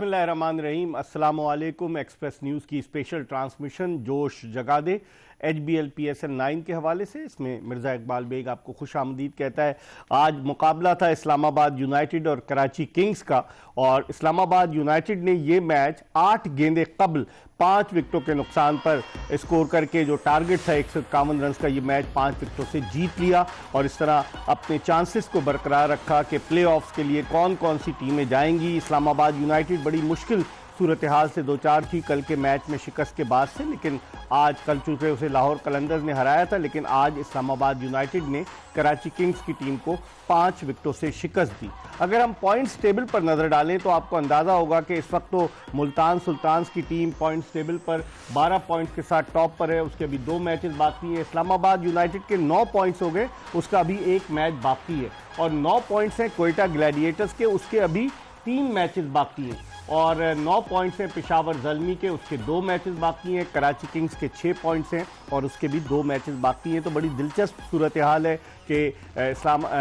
बिस्मिल्लाहिर्रहमानिर्रहीम। अस्सलामु अलैकुम। एक्सप्रेस न्यूज़ की स्पेशल ट्रांसमिशन जोश जगा दे HBL PSL 9 के हवाले से, इसमें मिर्ज़ा इकबाल बेग आपको खुश आमदीद कहता है। आज मुकाबला था इस्लामाबाद यूनाइटेड और कराची किंग्स का, और इस्लामाबाद यूनाइटेड ने ये मैच 8 गेंदे कबल 5 विकेटों के नुकसान पर स्कोर करके जो टारगेट था 151 रन का, ये मैच 5 विकेटों से जीत लिया और इस तरह अपने चांसेस को बरकरार रखा कि प्लेऑफ्स के लिए कौन कौन सी टीमें जाएंगी। इस्लामाबाद यूनाइटेड बड़ी मुश्किल सूरत हाल से दो चार थी कल के मैच में शिकस्त के बाद से, लेकिन आज कल चूंकि उसे लाहौर कलंदर्स ने हराया था, लेकिन आज इस्लामाबाद यूनाइटेड ने कराची किंग्स की टीम को 5 विकेटों से शिकस्त दी। अगर हम पॉइंट्स टेबल पर नजर डालें तो आपको अंदाजा होगा कि इस वक्त तो मुल्तान सुल्तान्स की टीम पॉइंट्स टेबल पर 12 पॉइंट्स के साथ टॉप पर है। उसके अभी 2 मैचेस बाकी हैं। इस्लामाबाद यूनाइटेड के 9 पॉइंट्स हो गए, उसका अभी 1 मैच बाकी है, और 9 पॉइंट्स हैं क्वेटा ग्लैडिएटर्स के, उसके अभी 3 मैचेस बाकी हैं। और 9 पॉइंट्स हैं पेशावर ज़ल्मी के, उसके 2 मैचेस बाकी हैं। कराची किंग्स के 6 पॉइंट्स हैं और उसके भी 2 मैचेस बाकी हैं। तो बड़ी दिलचस्प सूरत हाल है कि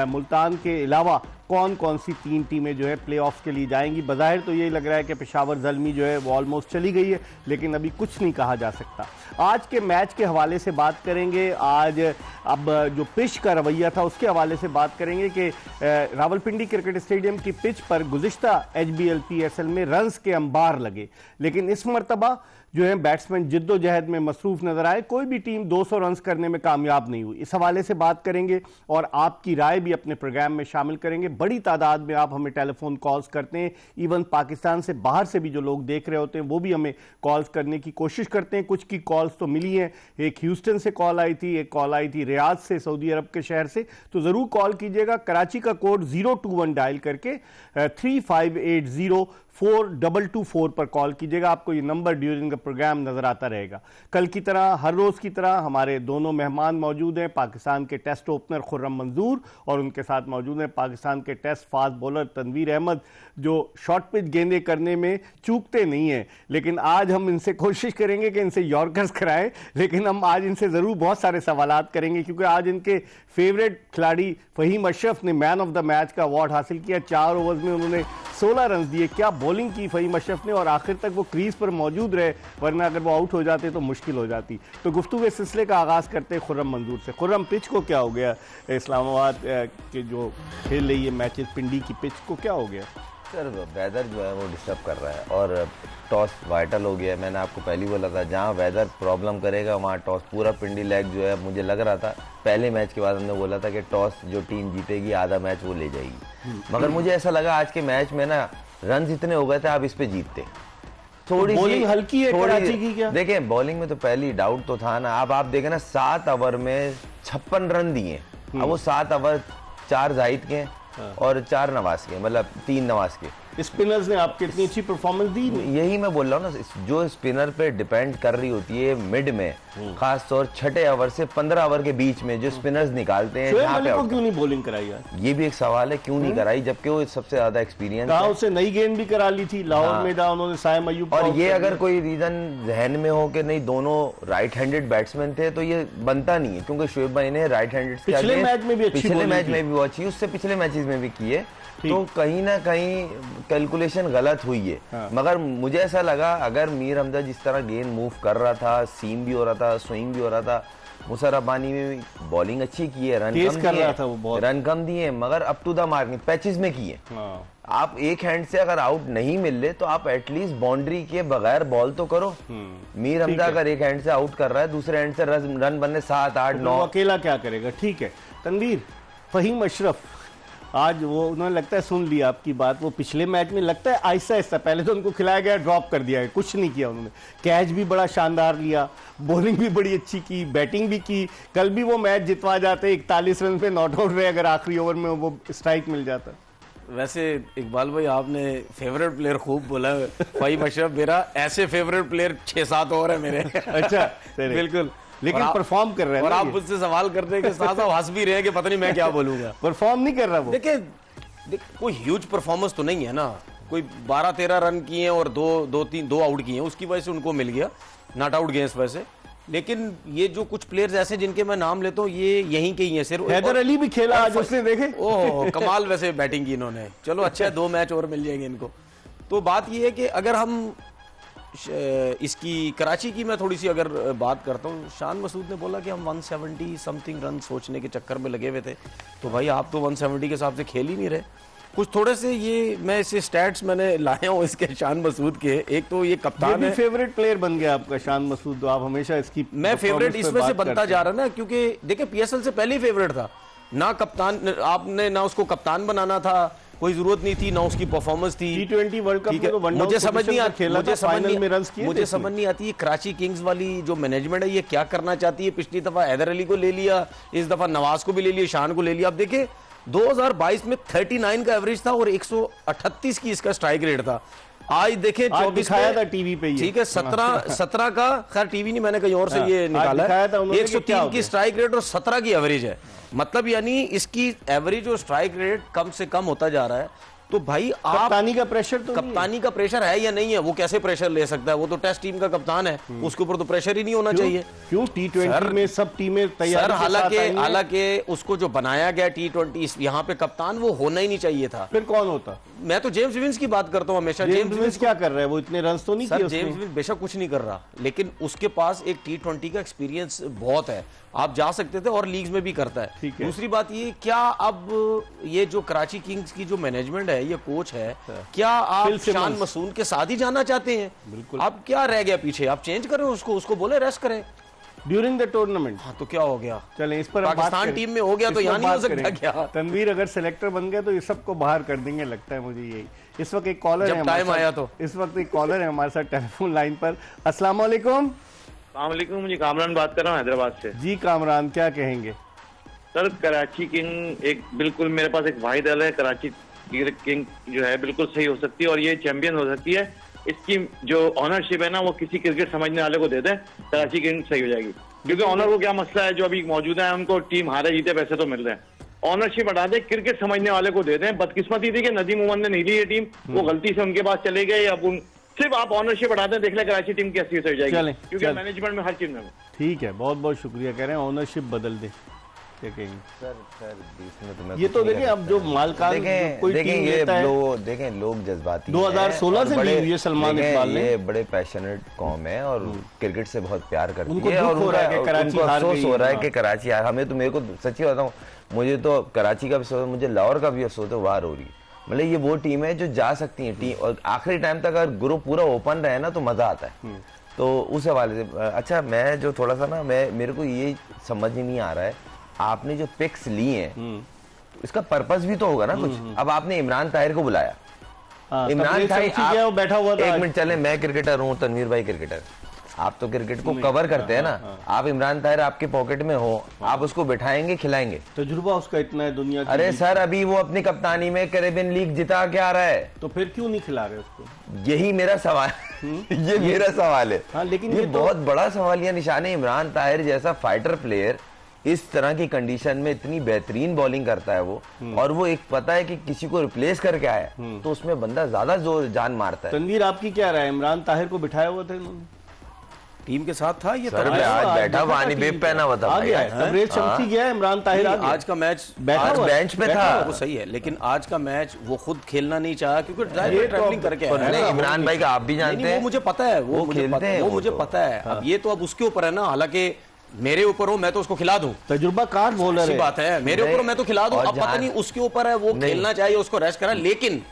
मुल्तान के अलावा कौन कौन सी 3 टीमें जो है प्लेऑफ्स के लिए जाएंगी। बज़ाहिर तो यही लग रहा है कि पेशावर ज़ल्मी जो है वो ऑलमोस्ट चली गई है, लेकिन अभी कुछ नहीं कहा जा सकता। आज के मैच के हवाले से बात करेंगे। आज अब जो पिच का रवैया था उसके हवाले से बात करेंगे कि रावलपिंडी क्रिकेट स्टेडियम की पिच पर गुज़िश्ता HBL PSL में रन्स के अंबार लगे, लेकिन इस मरतबा जो है बैट्समैन जिद्दोजहद में मसरूफ नजर आए। कोई भी टीम 200 रन करने में कामयाब नहीं हुई। इस हवाले से बात करेंगे और आपकी राय भी अपने प्रोग्राम में शामिल करेंगे। बड़ी तादाद में आप हमें टेलीफोन कॉल्स करते हैं, इवन पाकिस्तान से बाहर से भी जो लोग देख रहे होते हैं वो भी हमें कॉल्स करने की कोशिश करते हैं। कुछ की कॉल्स तो मिली हैं, एक ह्यूस्टन से कॉल आई थी, एक कॉल आई थी रियाद से, सऊदी अरब के शहर से, तो ज़रूर कॉल कीजिएगा। कराची का कोड 021 डायल करके 3580-4224 पर कॉल कीजिएगा। आपको ये नंबर ड्यूरिंग द प्रोग्राम नजर आता रहेगा। कल की तरह हर रोज की तरह हमारे दोनों मेहमान मौजूद हैं, पाकिस्तान के टेस्ट ओपनर खुर्रम मंजूर और उनके साथ मौजूद हैं पाकिस्तान के test fast bowler Tanveer Ahmed, जो शॉर्ट पिच गेंदे करने में चूकते नहीं हैं। लेकिन आज हम इनसे कोशिश करेंगे कि इनसे यॉर्कर्स कराएं, लेकिन हम आज इनसे जरूर बहुत सारे सवालात करेंगे, क्योंकि आज इनके फेवरेट खिलाड़ी फहीम अशरफ ने मैन ऑफ द मैच का अवार्ड हासिल किया। 4 ओवर्स में उन्होंने 16 रन दिए। क्या बॉलिंग की फहीम अशरफ ने, और आखिर तक वो क्रीज पर मौजूद रहे, वरना अगर वो आउट हो जाते तो मुश्किल हो जाती। तो गुफ्तगू इस सिलसिले का आगाज करते हैं खुर्रम मंजूर से। खुर्रम, पिच को क्या हो गया? इस्लामाबाद के जो खेल रही है मैचेस, पिंडी की पिच को क्या हो गया? सर वेदर जो है वो डिस्टर्ब कर रहा है और टॉस वाइटल हो गया है। मैंने आपको पहले बोला था जहाँ वेदर प्रॉब्लम करेगा वहाँ टॉस, पूरा पिंडी लेग जो है, मुझे लग रहा था पहले मैच के बाद हमने बोला था कि टॉस जो टीम जीतेगी आधा मैच वो ले जाएगी, मगर मुझे ऐसा लगा आज के मैच में ना रन इतने हो गए थे आप इस पे जीतते। थोड़ी बॉलिंग हल्की है कराची की क्या? देखें बॉलिंग में तो पहली डाउट तो था ना। अब आप देखें ना 7 ओवर में 56 रन दिए। अब वो 7 ओवर 4 जाहिद के और 4 नवाज के, मतलब 3 नवाज के। स्पिनर्स ने आपको इतनी अच्छी परफॉर्मेंस दी? यही मैं बोल रहा हूँ ना, जो स्पिनर पे डिपेंड कर रही होती है मिड में, खास तौर 6 ओवर से 15 ओवर के बीच में जो स्पिनर्स निकालते हैं, को क्यों नहीं बॉलिंग कराई यार? ये भी एक सवाल है, क्यों नहीं कराई, जबकि वो सबसे ज्यादा एक्सपीरियंस है। उससे नई गेंद भी करा ली थी लाहौर में, उन्होंने साइम अयूब। और ये अगर कोई रीजन जहन में हो कि नहीं दोनों राइट हैंडेड बैट्समैन थे तो ये बनता नहीं है, क्योंकि शोएब भाई ने राइट हैंडेड पिछले मैच में भी वो अच्छी, उससे पिछले मैचेस में भी किए, तो कहीं ना कहीं कैलकुलेशन गलत हुई है। हाँ। मगर मुझे ऐसा लगा अगर मीर हमजा जिस तरह गेंद मूव कर रहा था, सीम भी हो रहा था, स्विंग भी हो रहा था, मुशर्रफ अब्बानी में बॉलिंग अच्छी की है, रन कम दिए, मगर up to the mark patches में किए। हाँ। आप एक हैंड से अगर आउट नहीं मिल रहे तो आप एटलीस्ट बाउंड्री के बगैर बॉल तो करो। मीर हमजा अगर एक हैंड से आउट कर रहा है, दूसरे हैंड से रन बनने 7, 8, 9, अकेला क्या करेगा? ठीक है तनवीर, फहीम अशरफ आज वो उन्होंने लगता है सुन लिया आपकी बात। वो पिछले मैच में लगता है आहिस्ता आहिस्ता, पहले तो उनको खिलाया गया, ड्रॉप कर दिया है, कुछ नहीं किया उन्होंने। कैच भी बड़ा शानदार लिया, बॉलिंग भी बड़ी अच्छी की, बैटिंग भी की। कल भी वो मैच जितवा जाते, 41 रन पे नॉट आउट रहे अगर आखिरी ओवर में वो स्ट्राइक मिल जाता। वैसे इकबाल भाई आपने फेवरेट प्लेयर खूब बोला। फहीम अशरफ मेरा ऐसे फेवरेट प्लेयर 6-7 और है मेरे। अच्छा बिल्कुल, लेकिन परफॉर्म कर रहे हैं और आप मुझसे सवाल करते हैं कि साथ साथ हंस भी रहे हैं कि पता नहीं मैं क्या बोलूंगा। परफॉर्म नहीं कर रहा वो। देखिए कोई ह्यूज परफॉर्मेंस तो नहीं है ना, कोई 12-13 रन किए और 2 आउट किए, उसकी वजह से उनको मिल गया, नॉट आउट गए इस वजह से। लेकिन ये जो कुछ प्लेयर्स ऐसे जिनके मैं नाम लेता हूँ ये यहीं के ही हैं सिर्फ। हैदर अली भी खेला आज, उसने देखे, ओह कमाल वैसे बैटिंग की इन्होंने। चलो अच्छा है, 2 मैच और मिल जाएंगे इनको। तो बात ये है कि अगर हम इसकी कराची की मैं थोड़ी सी अगर बात करता हूँ, शान मसूद ने बोला कि हम 170 समथिंग रन सोचने के चक्कर में लगे हुए थे। तो भाई आप तो 170 के हिसाब से खेल ही नहीं रहे। कुछ थोड़े से ये मैं इसे स्टैट्स मैंने लाया हूँ इसके शान मसूद के। एक तो ये कप्तान है, फेवरेट प्लेयर बन गया आपका शान मसूद, तो आप हमेशा इसकी मैं फेवरेट इस वजह से बनता जा रहा ना, क्योंकि देखिए PSL से पहले ही फेवरेट था ना, कप्तान आपने ना उसको कप्तान बनाना था, कोई जरूरत नहीं थी, ना उसकी परफॉर्मेंस थी। T20 वर्ल्ड कप में तो मुझे समझ नहीं आती, मुझे समझ नहीं आती कराची किंग्स वाली जो मैनेजमेंट है ये क्या करना चाहती है। पिछली दफा हैदर अली को ले लिया, इस दफा नवाज को भी ले लिया, शान को ले लिया। अब देखिए 2022 में 39 का एवरेज था और 138 की इसका स्ट्राइक रेट था। आज देखें 24 दिखाया था टीवी पे, ठीक है 17 का, खैर टीवी नहीं मैंने कहीं और से ये निकाला है, 103 की स्ट्राइक रेट और 17 की एवरेज है। मतलब यानी इसकी एवरेज और स्ट्राइक रेट कम से कम होता जा रहा है। तो भाई आप कप्तानी का प्रेशर तो कप्तानी का प्रेशर है या नहीं है, वो कैसे प्रेशर ले सकता है? वो तो टेस्ट टीम का कप्तान है, उसके ऊपर तो प्रेशर ही नहीं होना चाहिए। क्यों T20 में सब टीमें तैयार? हालांकि उसको जो बनाया गया T20 यहाँ पे कप्तान वो होना ही नहीं चाहिए था। फिर कौन होता? मैं तो जेम्स विंस की बात करता हूँ हमेशा। जेम्स विंस क्या कर रहा है? वो इतने रन तो नहीं किए उसने। जेम्स विंस बेशक कुछ नहीं कर रहा, लेकिन उसके पास एक T20 का एक्सपीरियंस बहुत है, आप जा सकते थे और लीग्स में भी करता है। दूसरी बात ये, क्या अब ये जो कराची किंग्स की जो मैनेजमेंट है, ये कोच है, क्या आप शान मसूद के साथ ही जाना चाहते हैं? बिल्कुल। अब क्या रह गया पीछे? आप चेंज करें उसको बोले रेस्ट करें ड्यूरिंग द टूर्नामेंट। हाँ तो क्या हो गया? चले इस पर पाकिस्तान टीम में हो गया तो यहाँ नहीं हो सकता क्या? तनवीर अगर सिलेक्टर बन गया तो ये सबको बाहर कर देंगे, लगता है मुझे यही। इस वक्त एक कॉलर है, टाइम आया तो इस वक्त एक कॉलर है हमारे साथ टेलीफोन लाइन पर। अस्सलाम वालेकुम। अस्सलामुअलैकुम, मुझे कामरान बात कर रहा हूँ हैदराबाद से। जी कामरान, क्या कहेंगे? सर कराची किंग एक बिल्कुल मेरे पास एक वाहिद दल है, कराची किंग जो है बिल्कुल सही हो सकती है और ये चैंपियन हो सकती है। इसकी जो ऑनरशिप है ना वो किसी क्रिकेट समझने वाले को दे दें, कराची किंग सही हो जाएगी। क्योंकि ऑनर को क्या मसला है, जो अभी मौजूदा है उनको टीम हारे जीते पैसे तो मिल रहे हैं, ऑनरशिप हटा दे, क्रिकेट समझने वाले को दे दें। बदकिस्मती थी कि नदीम उमर ने नहीं ली ये टीम, वो गलती से उनके पास चले गए। अब सिर्फ आप ऑनरशिप हटा दें, देख ले कराची टीम कैसी हो जाएगी, क्योंकि मैनेजमेंट में हर चीज में। ठीक है, बहुत बहुत शुक्रिया। कह रहे हैं ऑनरशिप बदल दे, क्या कहेंगे? सर ये तो देखें, अब जो मालकान देखें लोग जज्बाती 2016 से भी हुई है सलमान इकबाल ने। ये बड़े पैशनेट कौम है और क्रिकेट से बहुत प्यार करती उनको है और उनको अफसोस हो रहा है कि कराची हार। हमें तो, मेरे को सच्ची बताऊं, मुझे तो कराची का भी अफसोस, मुझे लाहौर का भी अफसोस है, वार हो रही है। मतलब ये वो टीम है जो जा सकती है टीम, और आखिरी टाइम तक अगर ग्रुप पूरा ओपन रहे ना तो मजा आता है। तो उस हवाले से अच्छा, मैं जो थोड़ा सा ना, मेरे को ये समझ ही नहीं आ रहा है, आपने जो पिक्स ली हैं इसका पर्पस भी तो होगा ना कुछ। अब आपने इमरान ताहिर को बुलाया, इमरान ताहिर बैठा हुआ था। एक मिनट, चले मैं क्रिकेटर हूँ, तनवीर भाई क्रिकेटर, आप तो क्रिकेट को कवर करते हैं ना। आप इमरान ताहिर आपके पॉकेट में हो, आप उसको बिठाएंगे, खिलाएंगे, तजुर्बा उसका इतना है दुनिया की। अरे सर अभी वो अपनी कप्तानी में कैरेबियन लीग जिता के आ रहा है, तो फिर क्यों नहीं खिला रहे उसको? यही मेरा सवाल ये मेरा सवाल है। हाँ, लेकिन ये बहुत बड़ा सवालिया निशान है। इमरान ताहिर जैसा फाइटर प्लेयर इस तरह की कंडीशन में इतनी बेहतरीन बॉलिंग करता है वो, और वो एक पता है कि किसी को रिप्लेस करके आया, तो उसमें बंदा ज्यादा जोर जान मारता है। तनवीर आपकी क्या राय? इमरान ताहिर को बिठाया हुआ था इन्होंने, टीम के साथ था ये। सर मैं आज बैठा पानी बेब पहना हुआ था, चमकी गया इमरान ताहिर। आज का मैच आज बेंच पे था, वो सही है, लेकिन आज का मैच वो खुद खेलना नहीं चाहा क्योंकि ट्रैवलिंग करके आया। इमरान भाई का आप भी जानते हैं, वो मुझे पता है, वो खेलते हैं, वो मुझे पता है। अब ये तो अब उसके ऊपर है ना, हालांकि मेरे ऊपर हो मैं तो उसको खिला दूं, तजुर्बा कार बॉलर है, बात है, मेरे ऊपर मैं तो खिला दूं। अब पता नहीं उसके ऊपर है, वो खेलना चाहिए, उसको रेस्ट करा। लेकिन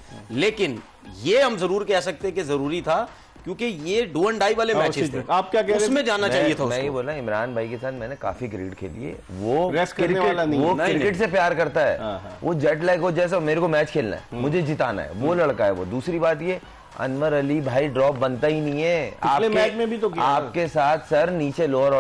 ये हम जरूर कह सकते हैं कि जरूरी था, क्योंकि ये डू एंड डाई वाले मैचेस थे। आप क्या कह रहे हैं? उसमें जाना चाहिए था। मैं ये बोला, इमरान भाई के साथ मैंने काफी क्रिकेट खेली है, वो क्रिकेट से प्यार करता है, वो जेट लैग हो जैसा, मेरे को मैच खेलना है, मुझे जिताना है, वो लड़का है वो। दूसरी बात ये, अनवर अली भाई ड्रॉप बनता ही नहीं है। आपके मैच में भी तो किया आपके साथ सर नीचे लोअर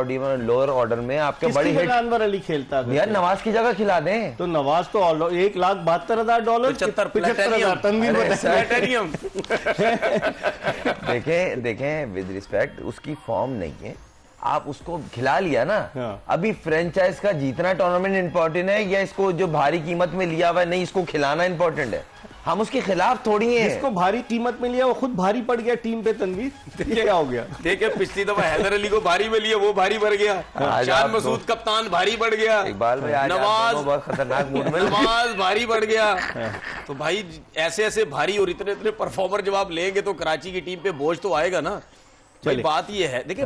ऑर्डर में आपके बड़ी हिट। अनवर अली खेलता है यार, नवाज की जगह खिला दें। तो नवाज तो $1,72,000 देखें विद रिस्पेक्ट, उसकी फॉर्म नहीं है, आप उसको खिला लिया ना। अभी फ्रेंचाइज का जीतना टूर्नामेंट इंपॉर्टेंट है या इसको जो भारी कीमत में लिया हुआ है, नहीं इसको खिलाना इंपॉर्टेंट है? हम उसके खिलाफ थोड़ी हैं। जिसको भारी कीमत में लिया वो खुद भारी पड़ गया टीम पे। तनवीर देखिए क्या हो गया। देखिए पिछली दफा हैदर अली को भारी में लिया, वो भारी बढ़ गया। शान मसूद कप्तान भारी बढ़ गया। इकबाल भाई आज नवाज बहुत खतरनाक मूड में, नवाज भारी बढ़ गया। तो भाई ऐसे ऐसे भारी और इतने इतने परफॉर्मर जब आप लेंगे तो कराची की टीम पे बोझ तो आएगा ना। भाई बात ये है, देखिए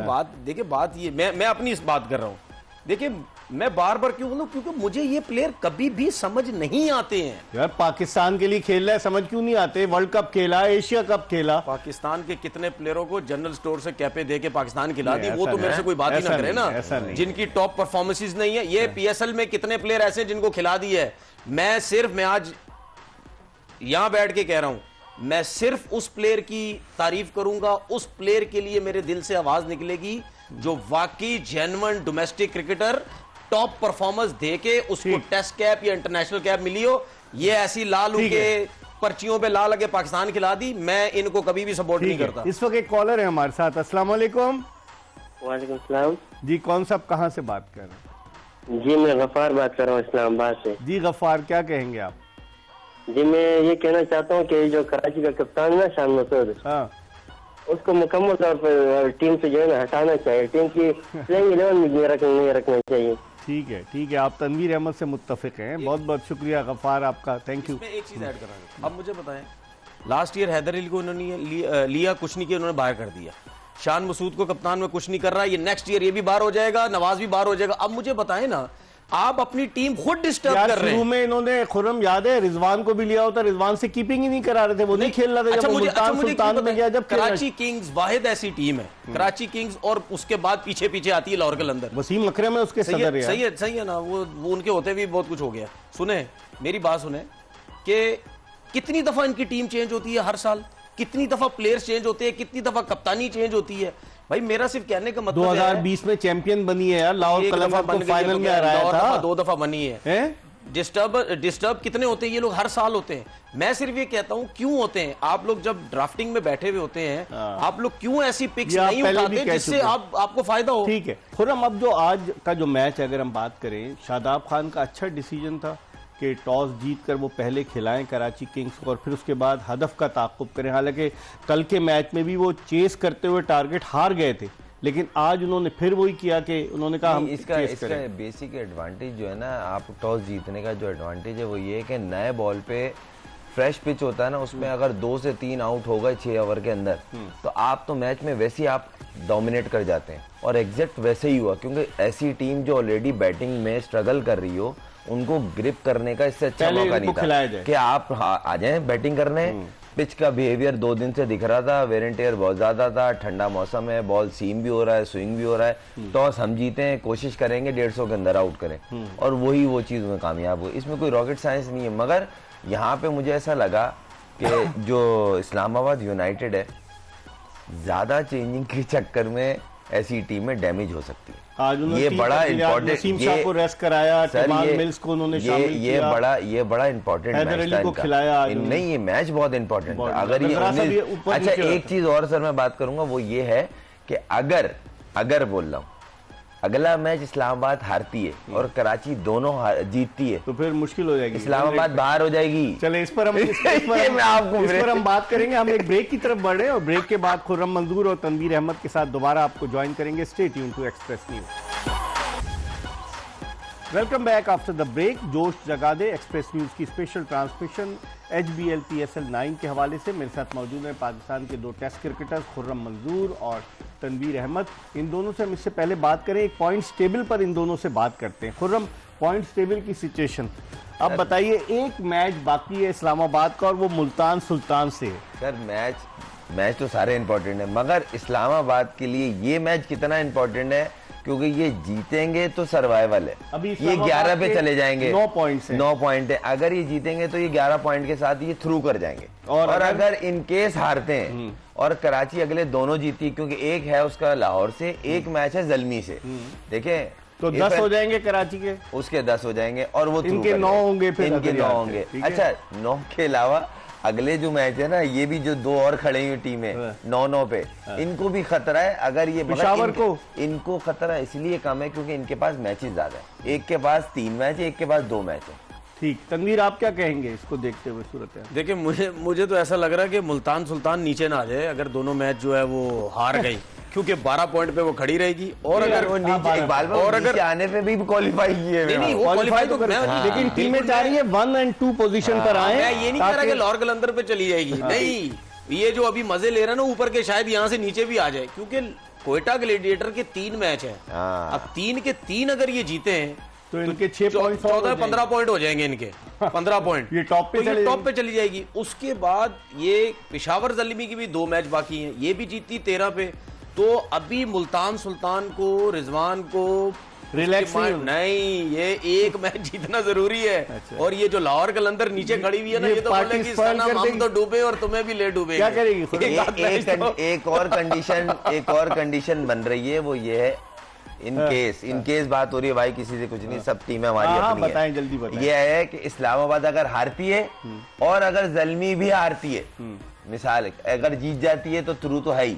बात ये, मैं अपनी इस बात कर रहा हूँ। देखिए मैं बार बार क्यों बोलूं, क्योंकि मुझे ये प्लेयर कभी भी समझ नहीं आते हैं। यार पाकिस्तान के लिए खेल रहा है, समझ क्यों नहीं आते? वर्ल्ड कप खेला, एशिया कप खेला। पाकिस्तान के कितने प्लेयरों को जनरल स्टोर से कैपे दे के पाकिस्तान खिला दी, वो तो मेरे से कोई बात ही ना करे ना। जिनकी टॉप परफॉर्मेंसेज नहीं है, ये पीएसएल में कितने प्लेयर ऐसे हैं जिनको खिला दी है। मैं आज यहां बैठ के कह रहा हूं, मैं सिर्फ उस प्लेयर की तारीफ करूंगा, उस प्लेयर के लिए मेरे दिल से आवाज निकलेगी जो वाकई genuine domestic cricketer, top performance देके उसको टेस्ट कैप या इंटरनेशनल कैप मिली हो। ये ऐसी लाल के पर्चियों पे लाल लगे पाकिस्तान खिला दी, मैं इनको कभी भी सपोर्ट नहीं करता। इस वक्त एक कॉलर है हमारे साथ। अस्सलाम वालेकुम। वालेकुम सलाम जी, कौन साहब कहाँ से बात कर रहे हैं? जी मैं गफ्फार बात कर रहा हूँ इस्लामाबाद से। जी गफ्फार, क्या कहेंगे आप? जी मैं ये कहना चाहता हूँ कि जो कराची का कप्तान है ना शान मसूद, हाँ, उसको मुकम्मल तौर पर टीम से जो है ना हटाना चाहिए। टीम की प्लेइंग 11 में नहीं रखना चाहिए। ठीक है, आप तनवीर अहमद से मुत्तफिक हैं। बहुत बहुत शुक्रिया गफ्फार आपका, थैंक यू। एक चीज ऐड करांगा, अब मुझे बताएं, लास्ट ईयर हैदर अली को उन्होंने लिया कुछ नहीं किया, उन्होंने बाहर कर दिया। शान मसूद को कप्तान में कुछ नहीं कर रहा, ये नेक्स्ट ईयर ये भी बाहर हो जाएगा, नवाज भी बाहर हो जाएगा। अब मुझे बताएं ना, आप अपनी टीम खुद डिस्टर्ब कर रहे हैं। शुरू में इन्होंने, खुर्रम याद है, रिजवान को भी लिया होता, रिजवान से कीपिंग ही नहीं करा रहे थे, वो नहीं खेल रहा था। अच्छा, जब मुझे सुल्तान में गया, जब कराची किंग्स वाहिद ऐसी टीम है, कराची किंग्स, और उसके बाद पीछे पीछे आती है लाहौर कलंदर। वसीम अकरम है उसके सदर। सही है ना, वो उनके होते भी बहुत कुछ हो गया। सुने मेरी बात, सुने कि कितनी दफा इनकी टीम चेंज होती है हर साल, कितनी दफा प्लेयर्स चेंज होते हैं, कितनी दफा कप्तानी चेंज होती है। भाई मेरा सिर्फ कहने का मतलब 2020 में चैंपियन बनी है यार, लाहौर कलंदर को फाइनल में हराया था, 2 दफा बनी है। डिस्टर्ब कितने होते हैं ये लोग? हर साल होते हैं। मैं सिर्फ ये कहता हूं, क्यों होते हैं आप लोग जब ड्राफ्टिंग में बैठे हुए होते हैं, आप लोग क्यों ऐसी पिक्स नहीं उठाते जिससे आपको फायदा हो? ठीक है खुर्रम, अब जो आज का जो मैच अगर हम बात करें, शादाब खान का अच्छा डिसीजन था कि टॉस जीतकर वो पहले खिलाएं कराची किंग्स को और फिर उसके बाद हदफ का ताक़ुब करें। हालांकि कल के मैच में भी वो चेस करते हुए टारगेट हार गए थे, लेकिन आज उन्होंने फिर वही किया कि उन्होंने कहा हम इसका बेसिक एडवांटेज जो है ना, आप टॉस जीतने का जो एडवांटेज है वो ये है कि नए बॉल पे फ्रेश पिच होता है ना, उसमें अगर 2 से 3 आउट हो गए 6 ओवर के अंदर, तो आप तो मैच में वैसे ही आप डोमिनेट कर जाते हैं। और एग्जैक्ट वैसे ही हुआ, क्योंकि ऐसी टीम जो ऑलरेडी बैटिंग में स्ट्रगल कर रही हो, उनको ग्रिप करने का इससे अच्छा मौका नहीं था कि आप आ जाएं बैटिंग करने। पिच का बिहेवियर 2 दिन से दिख रहा था, वेयर एंड टेयर बहुत ज्यादा था, ठंडा मौसम है, बॉल सीम भी हो रहा है, स्विंग भी हो रहा है। टॉस हम जीते हैं, कोशिश करेंगे 150 के अंदर आउट करें, और वही वो चीज में कामयाब हुई। इसमें कोई रॉकेट साइंस नहीं है। मगर यहाँ पे मुझे ऐसा लगा कि जो इस्लामाबाद यूनाइटेड है, ज्यादा चेंजिंग के चक्कर में ऐसी टीमें डैमेज हो सकती है। ये बड़ा इम्पोर्टेंट, को रेस्ट कराया, मिल्स को उन्होंने शामिल किया, ये बड़ा इम्पोर्टेंट मैच था खिलाया। नहीं, ये मैच बहुत इम्पोर्टेंट था। अगर ये अच्छा, एक चीज और सर मैं बात करूंगा, वो ये है कि अगर बोल रहा हूँ, अगला मैच इस्लामाबाद हारती है और कराची दोनों जीतती है, तो फिर मुश्किल हो जाएगी, इस्लामाबाद बाहर हो जाएगी। चले इस पर हम बात करेंगे। हम एक ब्रेक की तरफ बढ़े और ब्रेक के बाद खुर्रम मंजूर और तनवीर अहमद के साथ दोबारा आपको ज्वाइन करेंगे। Stay tune to express news. Welcome back after the break. जोश जगा दे एक्सप्रेस न्यूज की स्पेशल ट्रांसमिशन HBL PSL 9 के हवाले से मेरे साथ मौजूद हैं पाकिस्तान के 2 टेस्ट क्रिकेटर्स खुर्रम मंजूर और तनवीर अहमद। इन दोनों से हम इससे पहले बात करें, एक पॉइंट्स टेबल पर इन दोनों से बात करते हैं। खुर्रम, पॉइंट्स टेबल की सिचुएशन अब बताइए। एक मैच बाकी है इस्लामाबाद का और वो मुल्तान सुल्तान से है। सर मैच तो सारे इंपॉर्टेंट है, मगर इस्लामाबाद के लिए ये मैच कितना इंपॉर्टेंट है, क्योंकि ये जीतेंगे तो सर्वाइवल है। अभी ये 11 पे चले जाएंगे, 9 पॉइंट है। अगर ये जीतेंगे तो ये 11 पॉइंट के साथ ये थ्रू कर जाएंगे। और अगर इनकेस हारते हैं और कराची अगले दोनों जीती, क्योंकि एक है उसका लाहौर से, एक मैच है जल्मी से, देखें तो 10 हो जाएंगे कराची के, उसके 10 हो जाएंगे और वो इनके 9 होंगे, फिर इनके 9 होंगे। अच्छा, 9 के अलावा अगले जो मैच है ना, ये भी जो 2 और खड़े हुई टीम है 9-9 पे, इनको भी खतरा है। अगर ये पेशावर को इनको खतरा इसलिए कम है क्योंकि इनके पास मैचेस ज्यादा है। एक के पास 3 मैच है, एक के पास 2 मैच है। ठीक, तनवीर आप क्या कहेंगे इसको देखते हुए सूरत है? देखिए मुझे तो ऐसा लग रहा है कि मुल्तान सुल्तान नीचे ना आ जाए अगर दोनों मैच जो है वो हार गई, क्योंकि 12 पॉइंट पे वो खड़ी रहेगी। और अगर वो नीचे इकबाल भाई, और अगर आने पे भी क्वालिफाई किए, नहीं वो क्वालिफाई तो लेकिन टीमें चाह रही है 1 और 2 पोजीशन पर आए। मैं ये नहीं कह रहा कि लाहौर कलंदर पे चली जाएगी, नहीं, ये जो अभी मजे ले रहा है ना ऊपर के, शायद यहाँ से नीचे भी आ जाए, क्योंकि कोयटा ग्लेडिएटर के 3 मैच है, अब 3 के 3 अगर ये जीते हैं तो इनके 6 पॉइंट 14-15 पॉइंट हो जाएंगे इनके 15 पॉइंट, ये टॉप पे चली जाएगी। उसके बाद ये पेशावर ज़ल्मी की भी 2 मैच बाकी हैं, ये भी जीती 13 पे, तो अभी मुल्तान सुल्तान को, रिजवान को रिलैक्स नहीं, ये एक मैच जीतना जरूरी है। अच्छा। और ये जो लाहौर कलंदर नीचे खड़ी हुई है ना, ये तो बोले कि हम तो डूबे और तुम्हें भी ले डूबे। क्या करेगी? एक और कंडीशन बन रही है, वो ये है इन केस बात हो रही है भाई, किसी से कुछ नहीं, सब टीमें हमारी अपनी बताएं, जल्दी बताएं। ये है कि इस्लामाबाद अगर हारती है और अगर ज़ल्मी भी हारती है, मिसाल अगर जीत जाती है तो थ्रू तो है ही,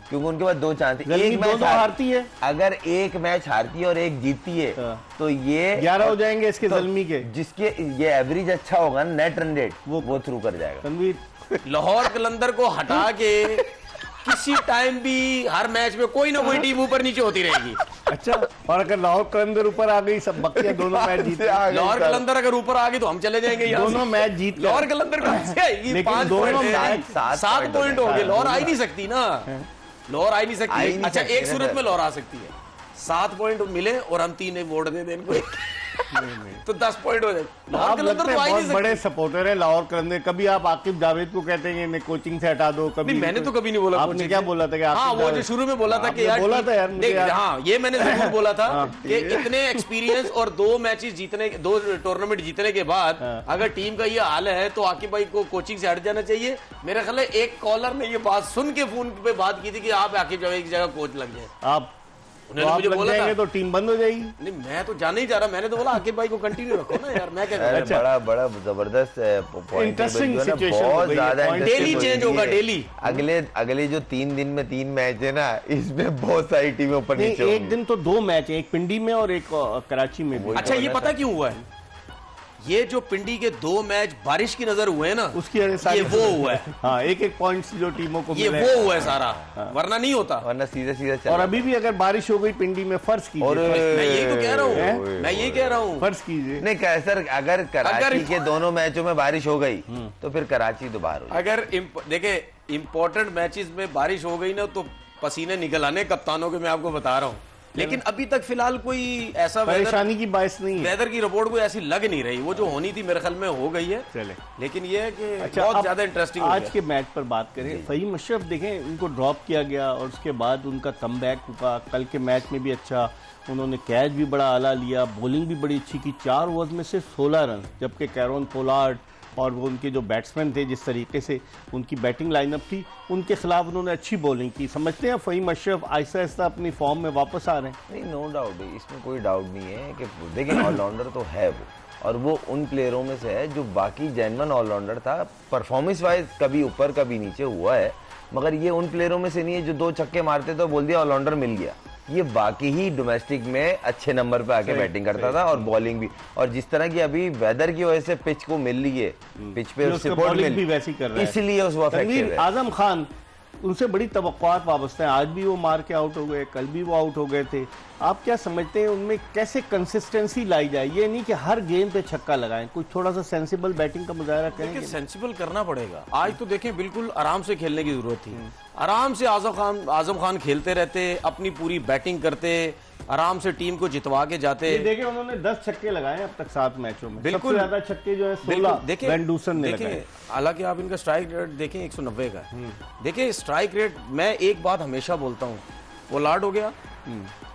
क्योंकि उनके पास 2 चांस, एक मैच हारती है, अगर एक मैच हारती है और एक जीतती है तो ये 11 हो जाएंगे इसके ज़ल्मी के, जिसके ये एवरेज अच्छा होगा ना, नेट रन रेट, वो थ्रू कर जाएगा। तनवीर, लाहौर कलंदर को हटा के किसी टाइम भी हर मैच में कोई ना कोई टीम ऊपर नीचे होती रहेगी। अच्छा, और अगर लाहौर कलंदर ऊपर आ गई, सब बक्तियां दोनों मैच जीत, लाहौर कलंदर अगर ऊपर आ गई तो हम चले जाएंगे, दोनों मैच जीत, लाहौर कलंदर कहां से आएगी? 5 पॉइंट, 7 पॉइंट हो गए, लाहौर आ ही नहीं सकती ना, लाहौर आ ही नहीं सकती। अच्छा, एक सूरत में लाहौर आ सकती है, 7 पॉइंट मिले और हम 3 वोट दे दें इनको, तो 10 पॉइंट हो जाए। आप लगते हैं बहुत बड़े सपोर्टर है लाहौर कलंदर, कभी आप आकिब जावेद को कहते हैं इन्हें कोचिंग से हटा दो, कभी मैंने तो कभी नहीं बोला। आपने क्या बोला था कि हाँ, वो जो शुरू में बोला था कि यार बोला था यार, हाँ ये मैंने जरूर बोला था कि इतने एक्सपीरियंस और 2 मैचेस जीतने, 2 टूर्नामेंट जीतने के बाद अगर टीम का ये हाल है तो आकिब भाई को कोचिंग से हट जाना चाहिए। मेरा ख्याल है एक कॉलर ने ये बात सुन के फोन पे बात की थी कि आप आकिब जावेद की जगह कोच लग जाए, आप उन्होंने मुझे बोला था तो टीम बंद हो जाएगी। नहीं, मैं तो जाने ही जा रहा, मैंने तो बोला आकिब भाई को कंटिन्यू रखो ना यार, मैं क्या करूं। अच्छा। बड़ा जबरदस्त इंटरेस्टिंग सिचुएशन, बहुत ज्यादा डेली चेंज होगा, डेली अगले जो 3 दिन में 3 मैच है ना, इसमें बहुत सारी टीमें ऊपर नीचे होंगी। एक दिन तो 2 मैच है, एक पिंडी में और एक कराची में। अच्छा, ये पता क्यों हुआ है? ये जो पिंडी के 2 मैच बारिश की नजर हुए ना, उसकी ये वो हुआ है। हाँ, एक पॉइंट्स जो टीमों को ये वो हुआ है सारा, वरना नहीं होता, वरना सीधे और अभी भी अगर बारिश हो गई पिंडी में, फर्ज कीजिए, मैं यही तो कह रहा हूँ, मैं यही कह रहा हूँ, फर्ज कीजिए। नहीं सर, अगर कराची के दोनों मैचों में बारिश हो गई तो फिर कराची तो बाहर हो। अगर देखिए इंपॉर्टेंट मैचेस में बारिश हो गई ना तो पसीने निकल आने कप्तानों के, मैं आपको बता रहा हूँ। लेकिन अभी तक फिलहाल कोई ऐसा परेशानी की बात नहीं है, वेदर की रिपोर्ट कोई ऐसी लग नहीं रही, वो जो होनी थी मेरे ख्याल में हो गई है। चले, लेकिन ये है कि अच्छा, बहुत ज्यादा इंटरेस्टिंग आज के मैच पर बात करें। फहीम अशरफ देखें, उनको ड्रॉप किया गया और उसके बाद उनका कमबैक हुआ, कल के मैच में भी अच्छा, उन्होंने कैच भी बड़ा आला लिया, बॉलिंग भी बड़ी अच्छी की, 4 ओवर्स में सिर्फ 16 रन, जबकि कैरोन पोलार्ड और वो उनके जो बैट्समैन थे, जिस तरीके से उनकी बैटिंग लाइनअप थी, उनके खिलाफ उन्होंने अच्छी बॉलिंग की। समझते हैं फहीम अशरफ आहिस्ता आहिस्ता अपनी फॉर्म में वापस आ रहे हैं? नहीं, नो डाउट, इसमें कोई डाउट नहीं है कि देखिए ऑलराउंडर तो है वो, और वो उन प्लेयरों में से है जो बाकी जेन्युइन ऑलराउंडर था, परफॉर्मेंस वाइज कभी ऊपर कभी नीचे हुआ है, मगर ये उन प्लेयरों में से नहीं है जो 2 छक्के मारते तो बोल दिया ऑलराउंडर मिल गया। ये बाकी ही डोमेस्टिक में अच्छे नंबर पे आके बैटिंग करता था और बॉलिंग भी, और जिस तरह की अभी वेदर की वजह से पिच को मिल रही है, पिच पे सपोर्ट मिल, भी वैसी कर रहा है, इसलिए उस वक्त आजम खान, उनसे बड़ी तवक्कुआत वाबस्ता है, आज भी वो मार के आउट हो गए, कल भी वो आउट हो गए थे। आप क्या समझते हैं उनमें कैसे कंसिस्टेंसी लाई जाए? ये नहीं कि हर गेंद पे छक्का लगाएं, कुछ थोड़ा सा सेंसिबल बैटिंग का मुजाहरा करें। सेंसिबल करना पड़ेगा। आज तो देखें बिल्कुल आराम से खेलने की जरूरत थी, आराम से आजम खान खेलते रहते, अपनी पूरी बैटिंग करते, आराम से टीम को जितवा के जाते। देखिए उन्होंने 10 छक्के लगाए अब तक 7 मैचों में, बिल्कुल सबसे ज्यादा छक्के जो है 16 वेंडूसन ने लगाए। हालांकि आप इनका स्ट्राइक रेट देखें 190 का। देखिए स्ट्राइक रेट, मैं एक बात हमेशा बोलता हूँ, पोलार्ड हो गया,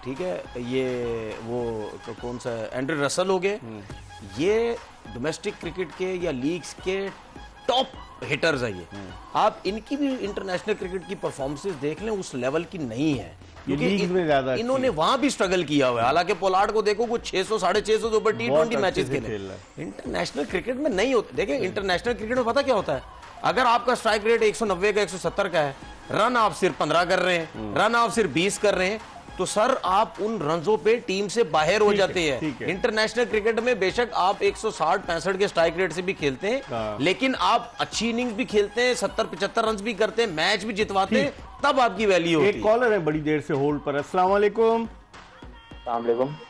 ठीक है, ये वो तो कौन सा एंड्रे रसल हो गए, ये डोमेस्टिक क्रिकेट के या लीग्स के टॉप हिटर्स है। ये आप इनकी भी इंटरनेशनल क्रिकेट की परफॉर्मेंसेस देख लें, उस लेवल की नहीं है, क्योंकि इन्होंने वहां भी स्ट्रगल किया हुआ है। हालांकि पोलार्ड को देखो, वो 600 650 से ऊपर T20 मैचेस खेले, इंटरनेशनल क्रिकेट में नहीं होते। देखिए इंटरनेशनल क्रिकेट में पता क्या होता है, अगर आपका स्ट्राइक रेट 190 का 170 का है, रन आप सिर्फ 15 कर रहे हैं, रन आप सिर्फ 20 कर रहे हैं, तो सर आप उन रनों पे टीम से बाहर हो जाते हैं। इंटरनेशनल क्रिकेट में बेशक आप 160-65 के स्ट्राइक रेट से भी खेलते हैं, लेकिन आप अच्छी इनिंग्स भी खेलते हैं, 70-75 रन भी करते हैं, मैच भी जितवाते हैं, तब आपकी वैल्यू होती है। एक कॉलर है बड़ी देर से होल्ड पर। अस्सलाम वालेकुम।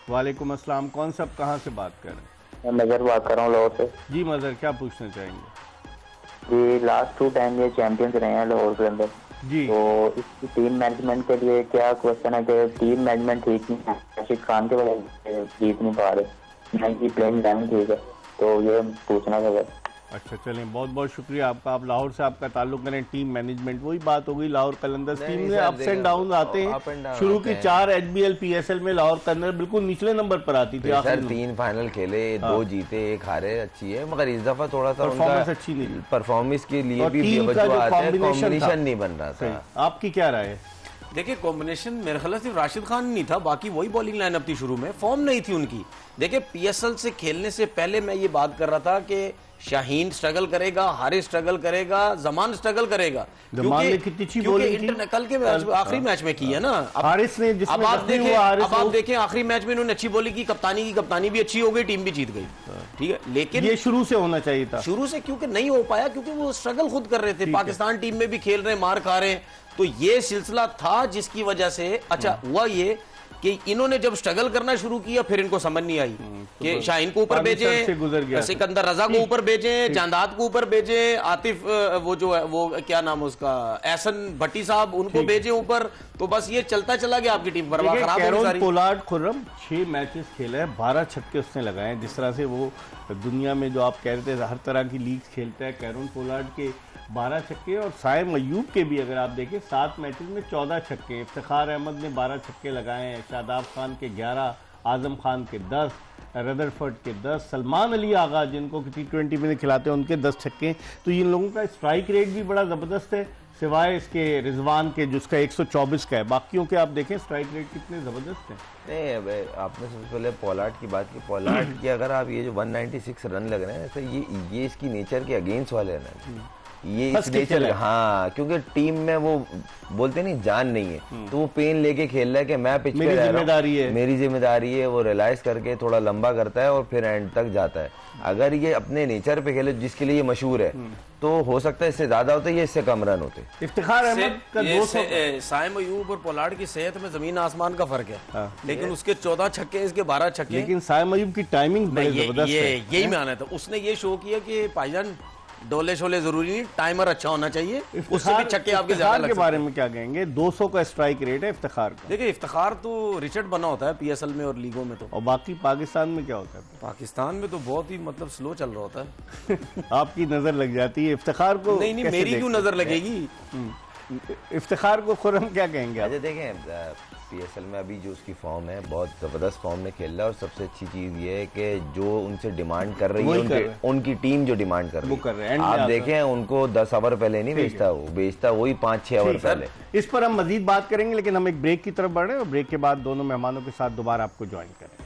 वालेकुम अस्सलाम। कौन सा, कहाँ से बात कर रहे हैं? मैं मजहर बात कर रहा हूँ लाहौर से। जी मजहर, क्या पूछना चाहेंगे? ये लास्ट 2 टाइम ये चैंपियंस रहे हैं लाहौर के अंदर जी, तो इसकी टीम मैनेजमेंट के लिए क्या क्वेश्चन है कि टीम मैनेजमेंट ठीक नहीं है, राशिद खान के वजह से जीत नहीं पा रहे, ना कि प्लेइंग लाइन ठीक है, तो ये पूछना था। अच्छा चलें, बहुत बहुत शुक्रिया आपका। आप लाहौर से आपका ताल्लुक करें। टीम मैनेजमेंट, वही बात हो गई, लाहौर कलंदर्स टीम में अप्स एंड डाउन आते हैं। शुरू की 4 HBL PSL में लाहौर कलंदर्स बिल्कुल निचले नंबर पर आती थी। सर 3 फाइनल खेले, 2 जीते, 1 हारे, अच्छी है, मगर इस दफा थोड़ा सा परफॉर्मेंस अच्छी नहीं, परफॉर्मेंस के लिए भी कॉम्बिनेशन नहीं बन रहा था। आपकी क्या राय है? देखिए कॉम्बिनेशन मेरे ख्याल सिर्फ राशिद खान नहीं था, बाकी वही बॉलिंग लाइनअप थी। शुरू में फॉर्म नहीं थी उनकी। देखिए PSL से खेलने से पहले मैं ये बात कर रहा था कि शाहीन स्ट्रगल करेगा, हारिस स्ट्रगल करेगा, जमान स्ट्रगल करेगा, क्योंकि कल के आखिरी मैच में की है ना हारिस ने। अब आप देखें आखिरी मैच में इन्होंने अच्छी बॉलिंग की, कप्तानी भी अच्छी हो गई, टीम भी जीत गई, ठीक है। लेकिन ये शुरू से होना चाहिए था, शुरू से क्योंकि नहीं हो पाया, क्योंकि वो स्ट्रगल खुद कर रहे थे। पाकिस्तान टीम में भी खेल रहे हैं, मार खा रहे हैं, तो ये सिलसिला था जिसकी वजह से अच्छा हुआ ये कि इन्होंने जब स्ट्रगल करना शुरू किया, फिर इनको समझ नहीं आई कि शाहीन को ऊपर भेजे, सिकंदर रजा को ऊपर भेजे, जांदाद को ऊपर भेजे, आतिफ वो जो है वो क्या नाम उसका, एहसन भट्टी साहब, उनको भेजे ऊपर, तो बस ये चलता चला गया आपकी टीम पर। कैरोन पोलार्ड खुर्रम 6 मैचेस खेले हैं, 12 छक्के उसने लगाए हैं। जिस तरह से वो दुनिया में जो आप कह रहे थे हर तरह की लीग खेलता है, कैरोन पोलार्ड के 12 छक्के, और साइम अयूब के भी अगर आप देखें 7 मैचेस में 14 छक्के। इफ्तिखार अहमद ने 12 छक्के लगाए हैं, शादाब खान के 11, आजम खान के 10, रदरफर्ड के 10, सलमान अली आगा जिनको T20 में खिलाते हैं उनके 10 छक्के। तो इन लोगों का स्ट्राइक रेट भी बड़ा ज़बरदस्त है, सिवाय इसके रिजवान के जिसका 124 का है। बाकियों के आप देखें स्ट्राइक रेट कितने ज़बरदस्त हैं। नहीं, आपने सबसे पहले पोलार्ड की बात की। पोलार्ड की अगर आप ये जो 196 रन लग रहे हैं, तो ये इसकी नेचर के अगेंस्ट वाले रन, ये इस नेचर, हाँ, क्योंकि टीम में वो बोलते नहीं जान नहीं है, तो वो पेन लेके खेल रहा है कि मैं पिच पे रह रहा हूं, मेरी जिम्मेदारी है। वो रियलाइज करके थोड़ा लंबा करता है और फिर एंड तक जाता है। अगर ये अपने नेचर पे खेले जिसके लिए ये मशहूर है, तो हो सकता है इससे ज्यादा होते, ये इससे कम रन होते। इफ्तिखार अहमद का 200, साइम अयूब और पोलार्ड की सेहत में जमीन आसमान का फर्क है। लेकिन उसके 14 छक्के, इसके 12 छक्के। लेकिन साइम अयूब की टाइमिंग जबरदस्त है। यही में आना था, उसने ये शो किया कि भाईजान डोले शोले जरूरी नहीं, टाइमर अच्छा होना चाहिए, उससे भी छक्के आपके ज्यादा लग सकते हैं। के बारे में क्या कहेंगे? 200 का स्ट्राइक रेट है इफ्तिखार का। देखिए इफ्तिखार तो रिचर्ड बना होता है PSL में और लीगों में, तो और बाकी पाकिस्तान में क्या होता है? पाकिस्तान में तो बहुत ही मतलब स्लो चल रहा होता है। आपकी नजर लग जाती है इफ्तिखार को? नहीं, मेरी क्यों नजर लगेगी? इफ्तिखार को खुर्रम क्या कहेंगे? अच्छा देखें, PSL में अभी जो उसकी फॉर्म है, बहुत ज़बरदस्त फॉर्म में खेल रहा है, और सबसे अच्छी चीज़ ये है कि जो उनसे डिमांड कर रही है, उनकी टीम जो डिमांड कर रही है, आप देखें उनको 10 ओवर पहले नहीं बेचता, वो बेचता वही 5-6 ओवर पहले। इस पर हम मजीद बात करेंगे, लेकिन हम एक ब्रेक की तरफ बढ़ रहे हैं और ब्रेक के बाद दोनों मेहमानों के साथ दोबारा आपको ज्वाइन करें।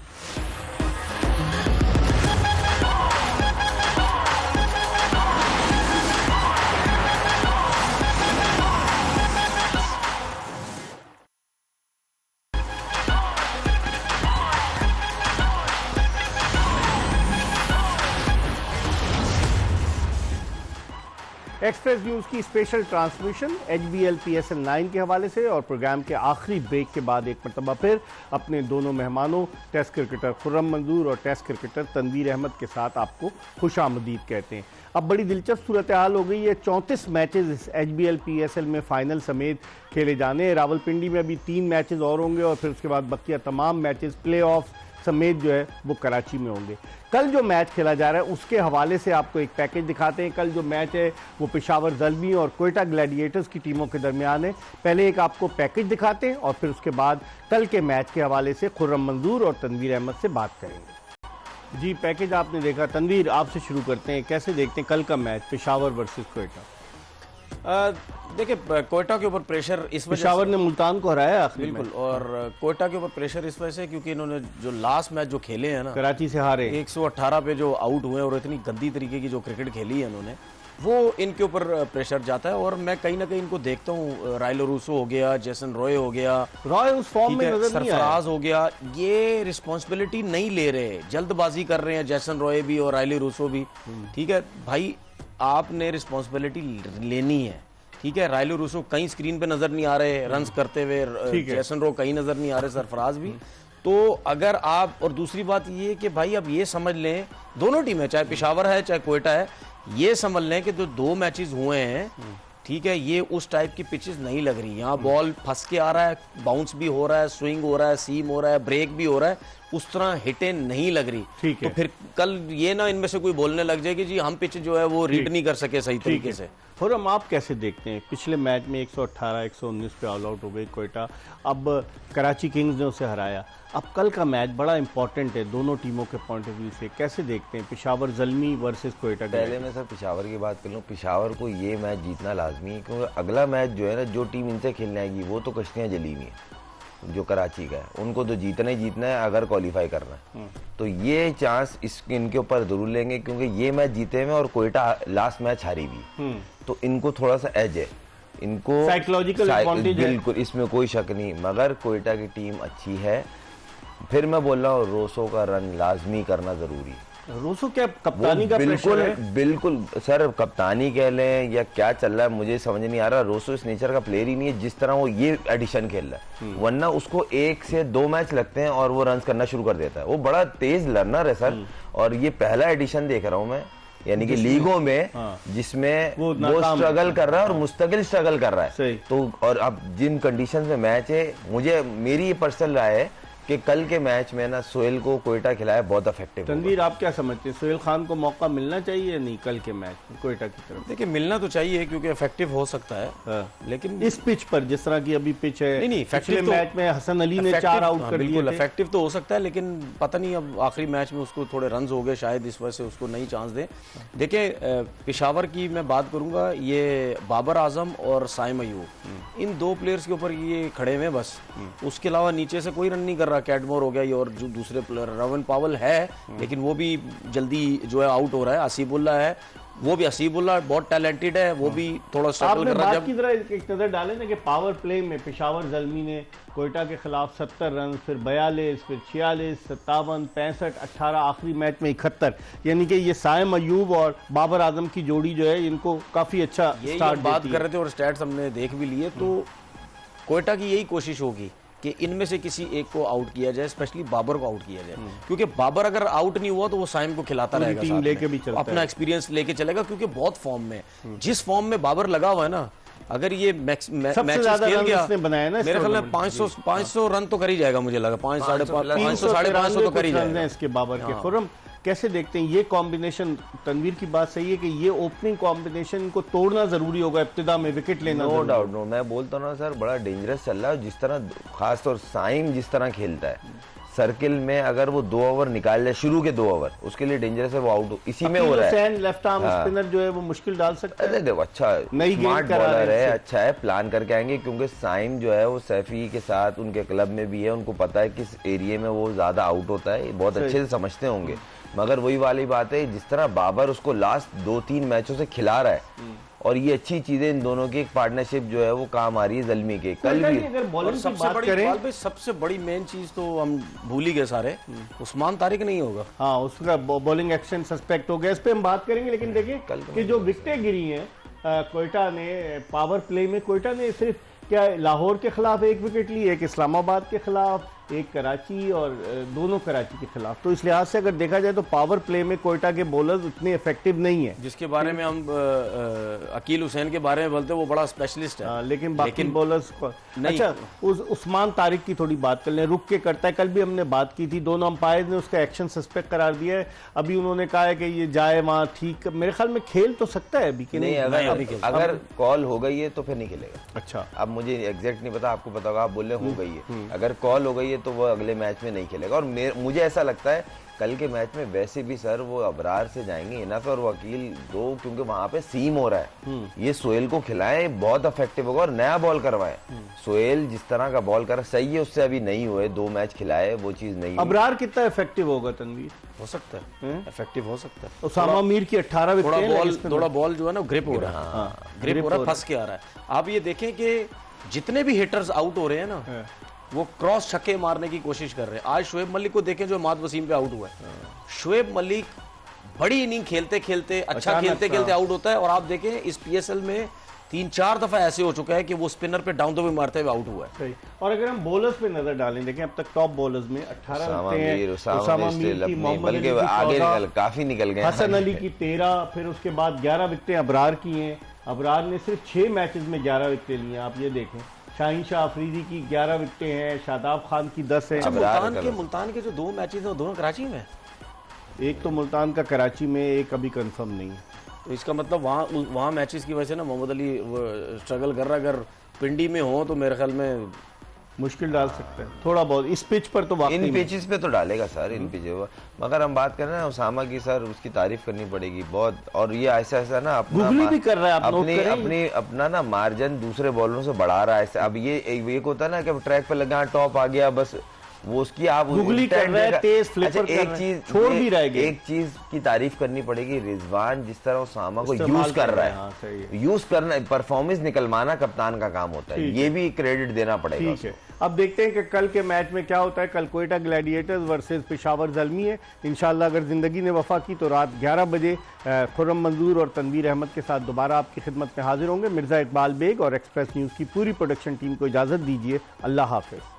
एक्सप्रेस न्यूज़ की स्पेशल ट्रांसमिशन HBL PSL 9 के हवाले से, और प्रोग्राम के आखिरी ब्रेक के बाद एक मरतबा फिर अपने दोनों मेहमानों टेस्ट क्रिकेटर खुर्रम मंजूर और टेस्ट क्रिकेटर तनवीर अहमद के साथ आपको खुशामदीद कहते हैं। अब बड़ी दिलचस्प सूरत हाल हो गई है। 34 मैचेस इस HBL PSL में फाइनल समेत खेले जाने। रावलपिंडी में अभी 3 मैचेस और होंगे, और फिर उसके बाद बकिया तमाम मैचेस प्ले ऑफ समेत जो है वो कराची में होंगे। कल जो मैच खेला जा रहा है उसके हवाले से आपको एक पैकेज दिखाते हैं। कल जो मैच है वो पेशावर ज़ल्मी और कोयटा ग्लैडिएटर्स की टीमों के दरमियान है। पहले एक आपको पैकेज दिखाते हैं और फिर उसके बाद कल के मैच के हवाले से खुर्रम मंजूर और तनवीर अहमद से बात करेंगे। जी, पैकेज आपने देखा, तनवीर आपसे शुरू करते हैं, कैसे देखते हैं कल का मैच पेशावर वर्सेस कोयटा? देखिए कोयटा के ऊपर प्रेशर इस वजह पेशावर ने मुल्तान को हराया आखिरी बिल्कुल, और कोयटा के ऊपर प्रेशर इस वजह से क्योंकि इन्होंने जो लास्ट मैच जो खेले हैं ना, कराची से हारे, 118 पे जो आउट हुए और इतनी गंदी तरीके की जो क्रिकेट खेली है इन्होंने, वो इनके ऊपर प्रेशर जाता है। और मैं कहीं ना कहीं इनको देखता हूँ, राइलो रूसो हो गया, जेसन रॉय हो गया, रॉय उस फॉर्म में नजर नहीं आया, सरफराज हो गया, ये रिस्पॉन्सिबिलिटी नहीं ले रहे, जल्दबाजी कर रहे हैं जेसन रॉय भी और राइलो रूसो भी। ठीक है भाई, आपने रिस्पॉन्सिबिलिटी लेनी है। ठीक है, राइलो रूसो कहीं स्क्रीन पे नजर नहीं आ रहे रन्स करते हुए, जेसन रॉय कहीं नजर नहीं आ रहे, सरफराज भी। तो अगर आप, और दूसरी बात ये कि भाई अब ये समझ लें, दोनों टीमें, चाहे पेशावर है चाहे कोयटा है, ये समझ लें कि जो 2 मैचेस हुए हैं, ठीक है, ये उस टाइप की पिचेस नहीं लग रही। यहाँ बॉल फंस के आ रहा है, बाउंस भी हो रहा है, स्विंग हो रहा है, सीम हो रहा है, ब्रेक भी हो रहा है, उस तरह हिटें नहीं लग रही। ठीक है, तो फिर कल ये ना इनमें से कोई बोलने लग जाए कि जी हम पिच जो है वो रीड नहीं कर सके सही तरीके से। और हम आप कैसे देखते हैं, पिछले मैच में 118 119 पे ऑल आउट हो गई कोयटा, अब कराची किंग्स ने उसे हराया। अब कल का मैच बड़ा इंपॉर्टेंट है दोनों टीमों के पॉइंट ऑफ व्यू से, कैसे देखते हैं पेशावर ज़ल्मी वर्सेस कोयटा? पहले मैं सर पेशावर की बात कर लूँ, पेशावर को ये मैच जीतना लाजमी है, क्योंकि अगला मैच जो है ना, जो टीम इनसे खेलने आएगी वो तो कश्तियाँ जली हुई है, जो कराची का है, उनको तो जीतना ही जीतना है अगर क्वालिफाई करना है। तो ये चांस इनके ऊपर जरूर लेंगे, क्योंकि ये मैच जीते हुए और कोयटा लास्ट मैच हारी भी, तो इनको थोड़ा सा एज है, इनको साइकोलॉजिकल एडवांटेज है, बिल्कुल, इसमें कोई शक नहीं। मगर कोयटा की टीम अच्छी है, फिर मैं बोल रहा हूँ रोसो का रन लाजमी करना जरूरी है। रोसो क्या कप्तानी का बिल्कुल प्रेशर है? बिल्कुल सर, कप्तानी कह लें या क्या चल रहा है मुझे समझ नहीं आ रहा। रोसो इस नेचर का प्लेयर ही नहीं है जिस तरह वो ये एडिशन खेल रहा है, वरना उसको 1 से 2 मैच लगते हैं और वो रन करना शुरू कर देता है। वो बड़ा तेज लर्नर है सर, और ये पहला एडिशन देख रहा हूँ मैं, यानी कि लीगों में जिसमें वो स्ट्रगल कर रहा है और मुस्तकिल स्ट्रगल कर रहा है। तो और अब जिन कंडीशंस में मैच है, मुझे मेरी ये पर्सनल राय है कि कल के मैच में ना सोहेल को कोयटा खिलाया बहुत इफेक्टिव। तनवीर, आप क्या समझते हैं, सोहेल खान को मौका मिलना चाहिए या नहीं कल के मैच में कोयटा की तरफ? देखिए, मिलना तो चाहिए क्योंकि इफेक्टिव हो सकता है। हाँ। लेकिन इस पिच पर जिस तरह की अभी पिच है, नहीं पिछले मैच में हसन अली ने 4 आउट कर दिए बिल्कुल थे। इफेक्टिव तो हो सकता है, लेकिन पता नहीं अब आखिरी मैच में उसको थोड़े रन हो गए, शायद इस वजह से उसको नहीं चांस दे। देखिए, पेशावर की मैं बात करूंगा, ये बाबर आजम और साइम अयूब, इन 2 प्लेयर्स के ऊपर ये खड़े हुए बस, उसके अलावा नीचे से कोई रन नहीं कर रहा। कैटमोर हो गया, और जो दूसरे प्लेयर रवन पावल है, लेकिन वो भी जल्दी जो है आउट हो रहा है। असीबुल्ला है, वो भी, असीबुल्ला बहुत टैलेंटेड है, वो भी थोड़ा स्ट्रगल कर रहा है। बात की तरह एक नजर डालें ना कि पावर प्ले में पेशावर ज़ल्मी ने कोयटा के खिलाफ 70 रन, फिर 42, फिर 46, 57, 65, 18, आखिरी मैच में 71, यानी कि ये साइम अयूब और बाबर आजम की जोड़ी जो है इनको काफी अच्छा स्टार्ट बात कर रहे थे और स्टैट्स हमने देख भी लिए। तो कोयटा की यही कोशिश होगी कि इनमें से किसी एक को आउट किया जाए, स्पेशली बाबर को आउट किया जाए, क्योंकि बाबर अगर आउट नहीं हुआ तो वो साइम को खिलाता रहेगा, टीम लेके भी चलता अपना एक्सपीरियंस लेके चलेगा, क्योंकि बहुत फॉर्म में, जिस फॉर्म में बाबर लगा हुआ है ना, अगर ये मैच खेल गया, मेरे ख्याल में 500 रन तो कर ही जाएगा, मुझे लगा 500 साढ़े 500 तो कर ही जाएगा इसके बाबर के। खुर्रम, कैसे देखते हैं ये कॉम्बिनेशन? तनवीर की बात सही है कि ये ओपनिंग कॉम्बिनेशन को तोड़ना जरूरी होगा, इब्तिदा में विकेट लेना। नो डाउट, नो, मैं बोलता हूँ ना सर, बड़ा डेंजरस चल रहा है। जिस तरह खासतौर साइम जिस तरह खेलता है सर्किल में, अगर वो 2 ओवर निकाल जाए, शुरू के 2 ओवर, उसके लिए डेंजरस है, वो आउट इसी में हो रहा है। लेफ्ट आर्म स्पिनर जो है वो मुश्किल डाल सकता है। देखो, अच्छा स्मार्ट बॉलर है, अच्छा है, प्लान करके आएंगे, क्योंकि साइम जो है वो सैफी के साथ उनके क्लब में भी है, उनको पता है किस एरिया में वो ज्यादा आउट होता है, बहुत अच्छे से समझते होंगे। मगर वही वाली बात है, जिस तरह बाबर उसको लास्ट 2-3 मैचों से खिला रहा है, और ये अच्छी चीजें इन दोनों की एक पार्टनरशिप जो है वो काम आ रही है ज़ल्मी के। कल भी अगर बॉलिंग सबसे बड़ी मेन चीज तो हम भूल ही गए सारे, उस्मान तारिक नहीं होगा। हाँ, उसका बॉलिंग एक्शन सस्पेक्ट हो गया, इस पे हम बात करेंगे। लेकिन देखिए कि जो विकेटें गिरी हैं कोयटा ने, पावर प्ले में कोयटा ने सिर्फ क्या लाहौर के खिलाफ 1 विकेट ली, एक इस्लामाबाद के खिलाफ, एक कराची, और दोनों कराची के खिलाफ। तो इस लिहाज से अगर देखा जाए तो पावर प्ले में कोयटा के बॉलर्स उतने इफेक्टिव नहीं है, जिसके बारे में हम अकील हुसैन के बारे में बोलते हैं, वो बड़ा स्पेशलिस्ट है। लेकिन बाकी बॉलर्स अच्छा, उस्मान तारिक की थोड़ी बात कर लें, रुक के करता है, कल भी हमने बात की थी, दोनों अंपायर ने उसका एक्शन सस्पेक्ट करार दिया है। अभी उन्होंने कहा है कि ये जाए वहाँ, ठीक, मेरे ख्याल में खेल तो सकता है अभी कि नहीं। अगर कॉल हो गई है तो फिर नहीं खेलेगा। अच्छा, अब मुझे एग्जैक्ट नहीं पता, आपको पता होगा, आप बोल रहे हो गई है, अगर कॉल हो गई है है तो वो अगले मैच में नहीं खेलेगा। और मुझे ऐसा लगता है कल के मैच में वैसे भी सर वो अबरार से जाएंगे इनफ और वकील दो, क्योंकि वहां पे सीम हो रहा है। ये सोहेल को खिलाएं, बहुत इफेक्टिव होगा और नया बॉल करवाएं। सोहेल जिस तरह का बॉल कर सही है, उससे अभी नहीं हुए, 2 मैच खिलाए, वो चीज नहीं। अबरार कितना इफेक्टिव होगा तनवीर? हो सकता है इफेक्टिव हो सकता है। उसामा मीर की 18 विकेट, थोड़ा बॉल जो है ना ग्रिप हो रहा है, ग्रिप हो रहा है, फंस के आ रहा है। आप ये देखें कि जितने भी हिटर्स आउट हो रहे हैं ना, वो क्रॉस छक्के मारने की कोशिश कर रहे हैं। आज शोएब मलिक को देखें जो माद वसीम पे आउट हुआ है। शोएब मलिक बड़ी इनिंग खेलते खेलते अच्छा खेलते खेलते आउट होता है, और आप देखें इस पीएसएल में 3-4 दफा ऐसे हो चुका है कि वो स्पिनर पे डाउन द वे मारते हुए आउट हुआ है। और अगर हम बॉलर्स पे नजर डालें, देखें अब तक टॉप बॉलर्स में 18 रखते हैं, उसामा मीर की, मोहम्मद अली की आगे 14, काफी निकल गए, हसन अली की 13, फिर उसके बाद 11 विकेटें अबरार की हैं। अबरार ने सिर्फ 6 मैचेस में 11 विकेटें ली हैं। आप ये देखें, शाहीन शाह अफरीदी की 11 विकेटें हैं, शादाब खान की 10 है। मुल्तान के जो 2 मैचेस हैं वो दोनों कराची में, एक तो मुल्तान का कराची में, एक अभी कंफर्म नहीं है। तो इसका मतलब वहाँ मैचेस की वजह से ना मोहम्मद अली स्ट्रगल कर रहा है। अगर पिंडी में हो तो मेरे ख्याल में मुश्किल डाल सकता है थोड़ा बहुत। इस पिच पर तो इन पिचेस पे तो डालेगा सर, इन पिचेस। मगर हम बात कर रहे हैं उसामा की सर, उसकी तारीफ करनी पड़ेगी बहुत। और ये ऐसा ऐसा ना अपना भी कर रहा है, अपनी अपना ना मार्जिन दूसरे बॉलरों से बढ़ा रहा है। अब ये एक होता है ना कि ट्रैक पे लगा, टॉप आ गया, बस वो उसकी आप गुगली कर रहा है, तेज फ्लिपर अच्छा, एक चीज छोड़ भी रहेगी। एक चीज की तारीफ करनी पड़ेगी, रिजवान जिस तरह उसामा को यूज कर रहा है, यूज करना, परफॉर्मेंस निकलवाना कप्तान का काम होता है, ये भी क्रेडिट देना पड़ेगा। ठीक है, अब देखते हैं कि कल के मैच में क्या होता है। कल कोयटा ग्लैडिएटर्स वर्सेस पेशावर ज़ल्मी है। इंशाल्लाह अगर जिंदगी ने वफा की तो रात 11 बजे खुर्रम मंजूर और तनवीर अहमद के साथ दोबारा आपकी खिदमत में हाजिर होंगे। मिर्जा इकबाल बेग और एक्सप्रेस न्यूज़ की पूरी प्रोडक्शन टीम को इजाज़त दीजिए। अल्लाह हाफिज़।